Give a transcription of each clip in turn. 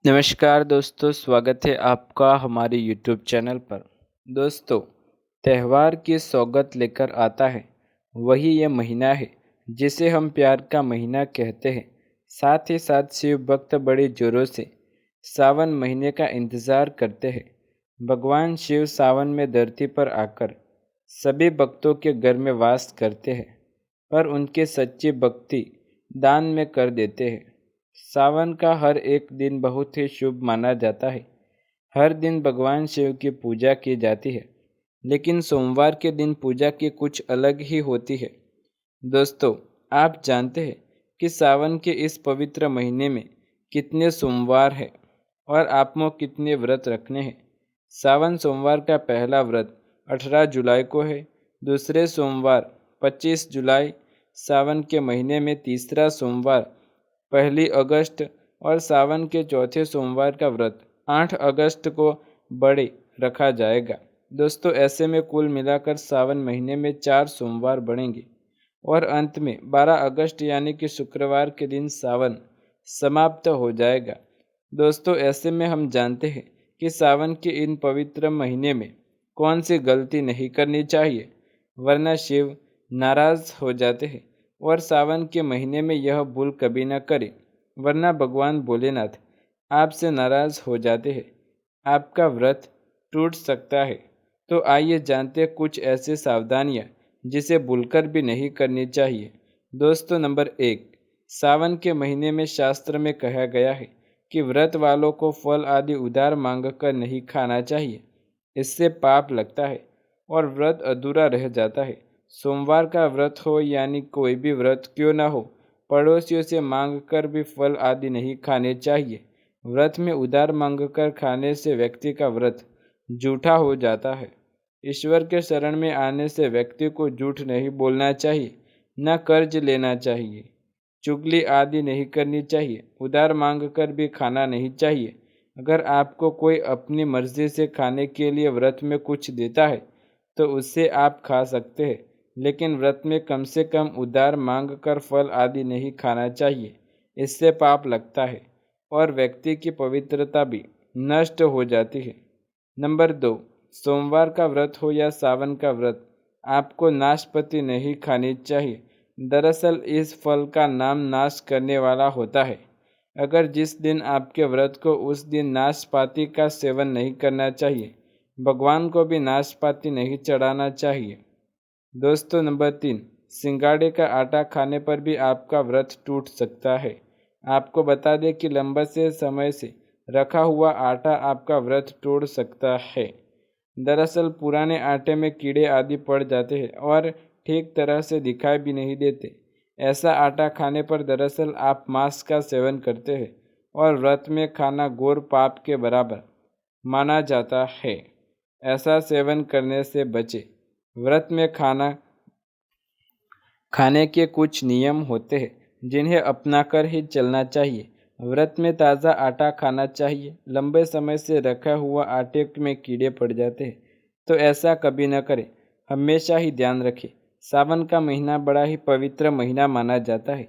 नमस्कार दोस्तों, स्वागत है आपका हमारे यूट्यूब चैनल पर। दोस्तों, त्यौहार की सौगत लेकर आता है वही ये महीना है जिसे हम प्यार का महीना कहते हैं। साथ ही साथ शिव भक्त बड़े जोरों से सावन महीने का इंतज़ार करते हैं। भगवान शिव सावन में धरती पर आकर सभी भक्तों के घर में वास करते हैं, पर उनकी सच्ची भक्ति दान में कर देते हैं। सावन का हर एक दिन बहुत ही शुभ माना जाता है। हर दिन भगवान शिव की पूजा की जाती है, लेकिन सोमवार के दिन पूजा की कुछ अलग ही होती है। दोस्तों, आप जानते हैं कि सावन के इस पवित्र महीने में कितने सोमवार हैं और आपको कितने व्रत रखने हैं। सावन सोमवार का पहला व्रत 18 जुलाई को है। दूसरे सोमवार 25 जुलाई, सावन के महीने में तीसरा सोमवार 1 अगस्त और सावन के चौथे सोमवार का व्रत 8 अगस्त को बड़े रखा जाएगा। दोस्तों, ऐसे में कुल मिलाकर सावन महीने में 4 सोमवार बढ़ेंगे और अंत में 12 अगस्त यानी कि शुक्रवार के दिन सावन समाप्त हो जाएगा। दोस्तों, ऐसे में हम जानते हैं कि सावन के इन पवित्र महीने में कौन सी गलती नहीं करनी चाहिए, वरना शिव नाराज हो जाते हैं। और सावन के महीने में यह भूल कभी न करें, वरना भगवान भोलेनाथ आपसे नाराज हो जाते हैं, आपका व्रत टूट सकता है। तो आइए जानते हैं कुछ ऐसी सावधानियां जिसे भूलकर भी नहीं करनी चाहिए। दोस्तों, नंबर 1, सावन के महीने में शास्त्र में कहा गया है कि व्रत वालों को फल आदि उधार मांगकर नहीं खाना चाहिए। इससे पाप लगता है और व्रत अधूरा रह जाता है। सोमवार का व्रत हो यानी कोई भी व्रत क्यों न हो, पड़ोसियों से मांगकर भी फल आदि नहीं खाने चाहिए। व्रत में उधार मांगकर खाने से व्यक्ति का व्रत झूठा हो जाता है। ईश्वर के शरण में आने से व्यक्ति को झूठ नहीं बोलना चाहिए, न कर्ज लेना चाहिए, चुगली आदि नहीं करनी चाहिए, उधार मांगकर भी खाना नहीं चाहिए। अगर आपको कोई अपनी मर्जी से खाने के लिए व्रत में कुछ देता है तो उससे आप खा सकते हैं, लेकिन व्रत में कम से कम उधार मांग कर फल आदि नहीं खाना चाहिए। इससे पाप लगता है और व्यक्ति की पवित्रता भी नष्ट हो जाती है। नंबर 2, सोमवार का व्रत हो या सावन का व्रत, आपको नाशपाती नहीं खानी चाहिए। दरअसल इस फल का नाम नाश करने वाला होता है। अगर जिस दिन आपके व्रत को उस दिन नाशपाती का सेवन नहीं करना चाहिए। भगवान को भी नाशपाती नहीं चढ़ाना चाहिए। दोस्तों, नंबर 3, सिंगाड़े का आटा खाने पर भी आपका व्रत टूट सकता है। आपको बता दें कि लंबे से समय से रखा हुआ आटा आपका व्रत तोड़ सकता है। दरअसल पुराने आटे में कीड़े आदि पड़ जाते हैं और ठीक तरह से दिखाई भी नहीं देते। ऐसा आटा खाने पर दरअसल आप मांस का सेवन करते हैं और व्रत में खाना घोर पाप के बराबर माना जाता है। ऐसा सेवन करने से बचें। व्रत में खाने के कुछ नियम होते हैं जिन्हें अपनाकर ही चलना चाहिए। व्रत में ताज़ा आटा खाना चाहिए। लंबे समय से रखा हुआ आटे में कीड़े पड़ जाते हैं, तो ऐसा कभी न करें। हमेशा ही ध्यान रखें, सावन का महीना बड़ा ही पवित्र महीना माना जाता है,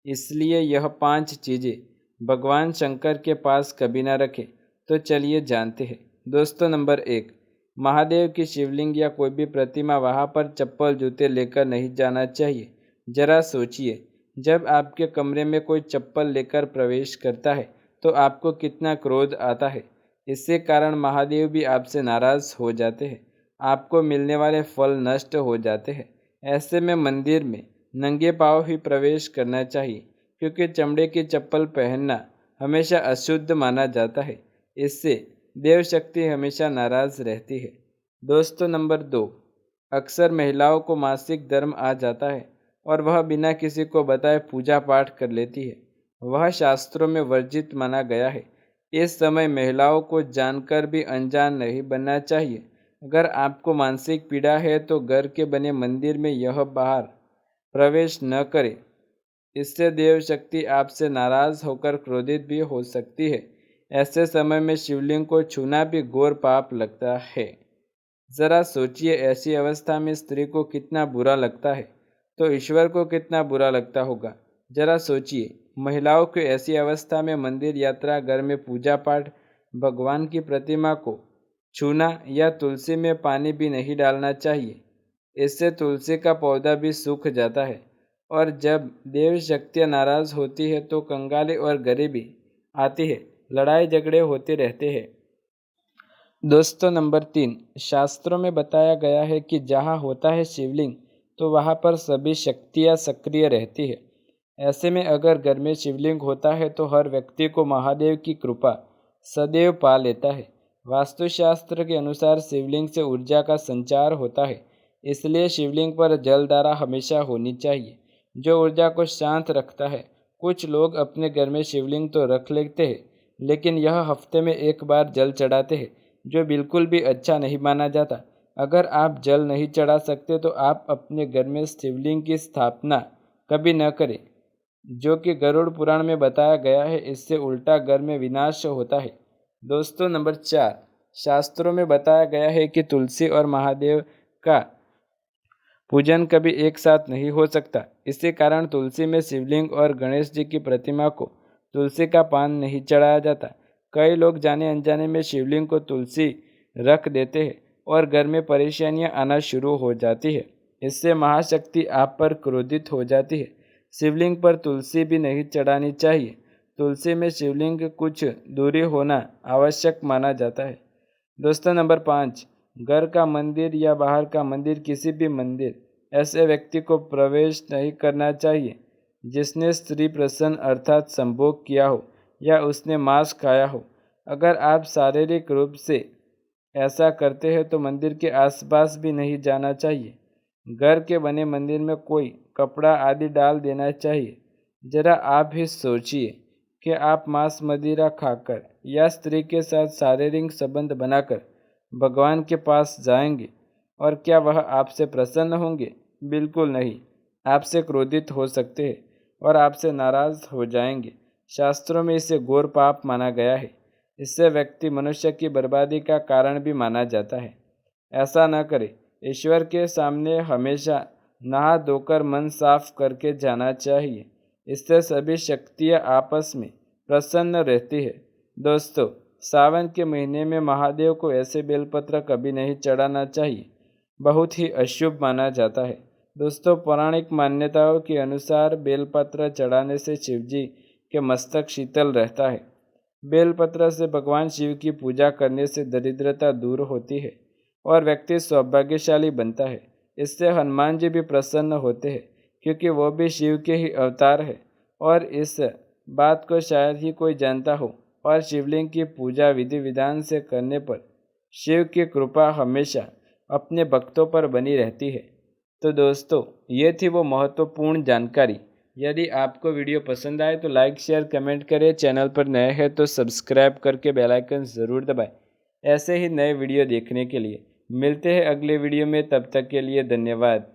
इसलिए यह 5 चीज़ें भगवान शंकर के पास कभी न रखें। तो चलिए जानते हैं। दोस्तों, नंबर 1, महादेव की शिवलिंग या कोई भी प्रतिमा वहाँ पर चप्पल जूते लेकर नहीं जाना चाहिए। जरा सोचिए, जब आपके कमरे में कोई चप्पल लेकर प्रवेश करता है तो आपको कितना क्रोध आता है। इससे कारण महादेव भी आपसे नाराज हो जाते हैं, आपको मिलने वाले फल नष्ट हो जाते हैं। ऐसे में मंदिर में नंगे पांव ही प्रवेश करना चाहिए, क्योंकि चमड़े की चप्पल पहनना हमेशा अशुद्ध माना जाता है। इससे देव शक्ति हमेशा नाराज रहती है। दोस्तों, नंबर 2, अक्सर महिलाओं को मासिक धर्म आ जाता है और वह बिना किसी को बताए पूजा पाठ कर लेती है। वह शास्त्रों में वर्जित माना गया है। इस समय महिलाओं को जानकर भी अनजान नहीं बनना चाहिए। अगर आपको मानसिक पीड़ा है तो घर के बने मंदिर में यह बाहर प्रवेश न करें। इससे देव शक्ति आपसे नाराज होकर क्रोधित भी हो सकती है। ऐसे समय में शिवलिंग को छूना भी घोर पाप लगता है। ज़रा सोचिए, ऐसी अवस्था में स्त्री को कितना बुरा लगता है, तो ईश्वर को कितना बुरा लगता होगा। ज़रा सोचिए, महिलाओं को ऐसी अवस्था में मंदिर यात्रा, घर में पूजा पाठ, भगवान की प्रतिमा को छूना या तुलसी में पानी भी नहीं डालना चाहिए। इससे तुलसी का पौधा भी सूख जाता है और जब देव शक्तियाँ नाराज़ होती है तो कंगाली और गरीबी आती है, लड़ाई झगड़े होते रहते हैं। दोस्तों, नंबर 3, शास्त्रों में बताया गया है कि जहाँ होता है शिवलिंग तो वहाँ पर सभी शक्तियाँ सक्रिय रहती है। ऐसे में अगर घर में शिवलिंग होता है तो हर व्यक्ति को महादेव की कृपा सदैव पा लेता है। वास्तुशास्त्र के अनुसार शिवलिंग से ऊर्जा का संचार होता है, इसलिए शिवलिंग पर जलधारा हमेशा होनी चाहिए, जो ऊर्जा को शांत रखता है। कुछ लोग अपने घर में शिवलिंग तो रख लेते हैं, लेकिन यह हफ्ते में एक बार जल चढ़ाते हैं, जो बिल्कुल भी अच्छा नहीं माना जाता। अगर आप जल नहीं चढ़ा सकते तो आप अपने घर में शिवलिंग की स्थापना कभी न करें, जो कि गरुड़ पुराण में बताया गया है। इससे उल्टा घर में विनाश होता है। दोस्तों, नंबर 4, शास्त्रों में बताया गया है कि तुलसी और महादेव का पूजन कभी एक साथ नहीं हो सकता। इसी कारण तुलसी में शिवलिंग और गणेश जी की प्रतिमा को तुलसी का पान नहीं चढ़ाया जाता। कई लोग जाने अनजाने में शिवलिंग को तुलसी रख देते हैं और घर में परेशानियां आना शुरू हो जाती है। इससे महाशक्ति आप पर क्रोधित हो जाती है। शिवलिंग पर तुलसी भी नहीं चढ़ानी चाहिए। तुलसी में शिवलिंग कुछ दूरी होना आवश्यक माना जाता है। दोस्तों, नंबर 5, घर का मंदिर या बाहर का मंदिर, किसी भी मंदिर ऐसे व्यक्ति को प्रवेश नहीं करना चाहिए जिसने स्त्री प्रसन्न अर्थात संभोग किया हो या उसने मांस खाया हो। अगर आप शारीरिक रूप से ऐसा करते हैं तो मंदिर के आसपास भी नहीं जाना चाहिए। घर के बने मंदिर में कोई कपड़ा आदि डाल देना चाहिए। जरा आप ही सोचिए कि आप मांस मदिरा खाकर या स्त्री के साथ शारीरिक संबंध बनाकर भगवान के पास जाएंगे और क्या वह आपसे प्रसन्न होंगे? बिल्कुल नहीं, आपसे क्रोधित हो सकते हैं और आपसे नाराज हो जाएंगे। शास्त्रों में इसे घोर पाप माना गया है। इससे व्यक्ति मनुष्य की बर्बादी का कारण भी माना जाता है। ऐसा न करें। ईश्वर के सामने हमेशा नहा धोकर मन साफ करके जाना चाहिए। इससे सभी शक्तियाँ आपस में प्रसन्न रहती है। दोस्तों, सावन के महीने में महादेव को ऐसे बेलपत्र कभी नहीं चढ़ाना चाहिए, बहुत ही अशुभ माना जाता है। दोस्तों, पौराणिक मान्यताओं के अनुसार बेलपत्र चढ़ाने से शिवजी के मस्तक शीतल रहता है। बेलपत्र से भगवान शिव की पूजा करने से दरिद्रता दूर होती है और व्यक्ति सौभाग्यशाली बनता है। इससे हनुमान जी भी प्रसन्न होते हैं, क्योंकि वो भी शिव के ही अवतार है और इस बात को शायद ही कोई जानता हो। और शिवलिंग की पूजा विधि विधान से करने पर शिव की कृपा हमेशा अपने भक्तों पर बनी रहती है। तो दोस्तों, ये थी वो महत्वपूर्ण जानकारी। यदि आपको वीडियो पसंद आए तो लाइक शेयर कमेंट करें। चैनल पर नए हैं तो सब्सक्राइब करके बेल आइकन ज़रूर दबाएं। ऐसे ही नए वीडियो देखने के लिए मिलते हैं अगले वीडियो में। तब तक के लिए धन्यवाद।